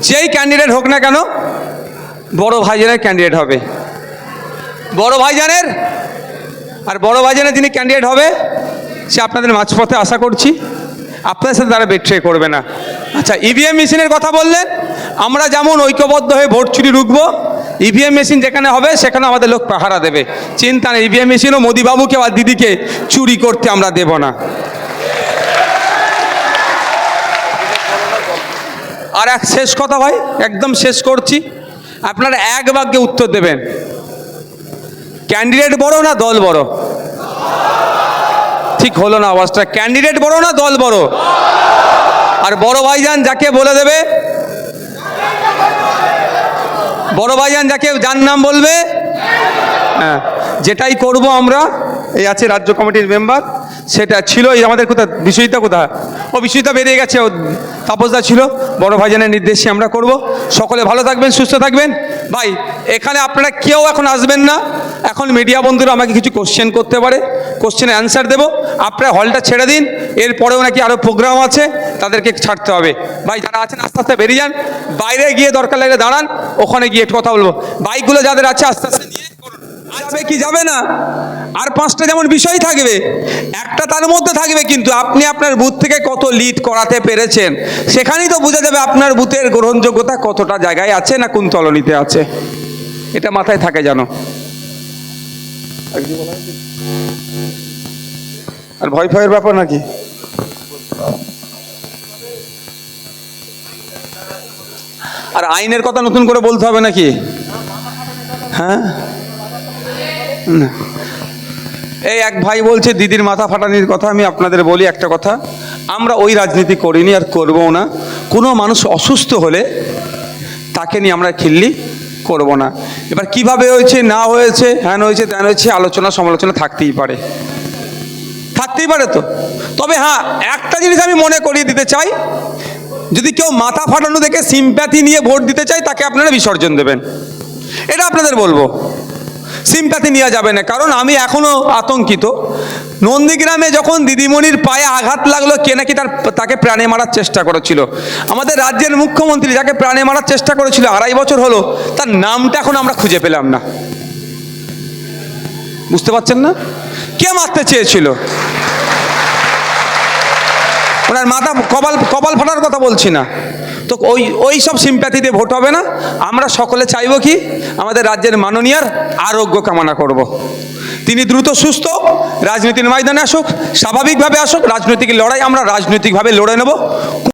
যেই ক্যান্ডিডেট হোক না কেন বড় ভাইজানের ক্যান্ডিডেট হবে, বড় ভাইজানের। আর বড় ভাইজানের যিনি ক্যান্ডিডেট হবে সে আপনাদের মাঝপথে আশা করছি আপনাদের সাথে তারা বেট্রে করবে না। আচ্ছা, ইভিএম মেশিনের কথা বললেন, আমরা যেমন ঐক্যবদ্ধ হয়ে ভোট চুরি রুখবো, ইভিএম মেশিন যেখানে হবে সেখানে আমাদের লোক পাহারা দেবে, চিন্তা নেই। ইভিএম মেশিনও মোদিবাবুকে বা দিদিকে চুরি করতে আমরা দেব না। আর এক শেষ কথা ভাই, একদম শেষ করছি, আপনারা এক বাক্যে উত্তর দেবেন, ক্যান্ডিডেট বড় না দল বড়? ঠিক হলো না আওয়াজটা, ক্যান্ডিডেট বড় না দল বড়? আর বড় ভাইজান যাকে বলে দেবে, বড় ভাইজান যাকে যার নাম বলবে, হ্যাঁ, যেটাই করব আমরা। এই আছে রাজ্য কমিটির মেম্বার, সেটা ছিল এই আমাদের কোথা বিষয়টা কোথায়, ও বিষয়টা বেরিয়ে গেছে, ও তাপসদা ছিল। বড় ভাইজানের নির্দেশে আমরা করব। সকলে ভালো থাকবেন, সুস্থ থাকবেন। ভাই এখানে আপনারা কেউ এখন আসবেন না, এখন মিডিয়া বন্ধুরা আমাকে কিছু কোশ্চেন করতে পারে, কোশ্চেনের অ্যান্সার দেবো। আপনারা হলটা ছেড়ে দিন, এরপরেও নাকি আরও প্রোগ্রাম আছে, তাদেরকে ছাড়তে হবে। ভাই যারা আছেন আস্তে আস্তে বেরিয়ে যান, বাইরে গিয়ে দরকার লাগলে দাঁড়ান, ওখানে গিয়ে একটু কথা বলবো। বাইকগুলো যাদের আছে আস্তে আস্তে নিয়ে যাবে কি যাবে না। আর 5টা যেমন বিষয় থাকবে, একটা তার মধ্যে থাকবে কিন্তু আপনি আপনার বুথ থেকে কত লিড করাতে পেরেছেন, সেখানেই তো বোঝা যাবে আপনার বুথের গ্রহণযোগ্যতা কতটা জায়গায় আছে না কোন তলনিতে আছে। এটা মাথায় থাকে জানো। আর ভয় ভয়ের ব্যাপার নাকি? আর আইনের কথা নতুন করে বলতে হবে নাকি? হ্যাঁ, এই এক ভাই বলছে দিদির মাথা ফাটানির কথা। আমি আপনাদের বলি একটা কথা, আমরা ওই রাজনীতি করিনি আর করবও না। কোনো মানুষ অসুস্থ হলে তাকে নিয়ে আমরা খিল্লি করব না। এবার কিভাবে হয়েছে না হয়েছে, হ্যান হয়েছে ত্যান হয়েছে, আলোচনা সমালোচনা থাকতেই পারে, থাকতেই পারে তো। তবে হ্যাঁ, একটা জিনিস আমি মনে করিয়ে দিতে চাই, যদি কেউ মাথা ফাটানো দেখে সিম্প্যাথি নিয়ে ভোট দিতে চায় তাকে আপনারা বিসর্জন দেবেন, এটা আপনাদের বলবো। সিম্প্যাথি নেওয়া যাবে না, কারণ আমি এখনও আতঙ্কিত। নন্দীগ্রামে যখন দিদিমণির পায়ে আঘাত লাগলো, কে নাকি তাকে প্রাণে মারার চেষ্টা করেছিল, আমাদের রাজ্যের মুখ্যমন্ত্রী যাকে প্রাণে মারার চেষ্টা করেছিল, 2.5 বছর হলো, তার নামটা এখন আমরা খুঁজে পেলাম না। বুঝতে পারছেন না কে মারতে চেয়েছিল? ওনার মাথা কপাল ফাটার কথা বলছি না তো। ওই সব সিম্প্যাথি দিয়ে ভোট হবে না। আমরা সকলে চাইবো কি, আমাদের রাজ্যের মাননীয়ার আরোগ্য কামনা করব। তিনি দ্রুত সুস্থ রাজনীতির ময়দানে আসুক, স্বাভাবিকভাবে আসুক। রাজনৈতিক লড়াই আমরা রাজনৈতিকভাবে লড়ে নেব।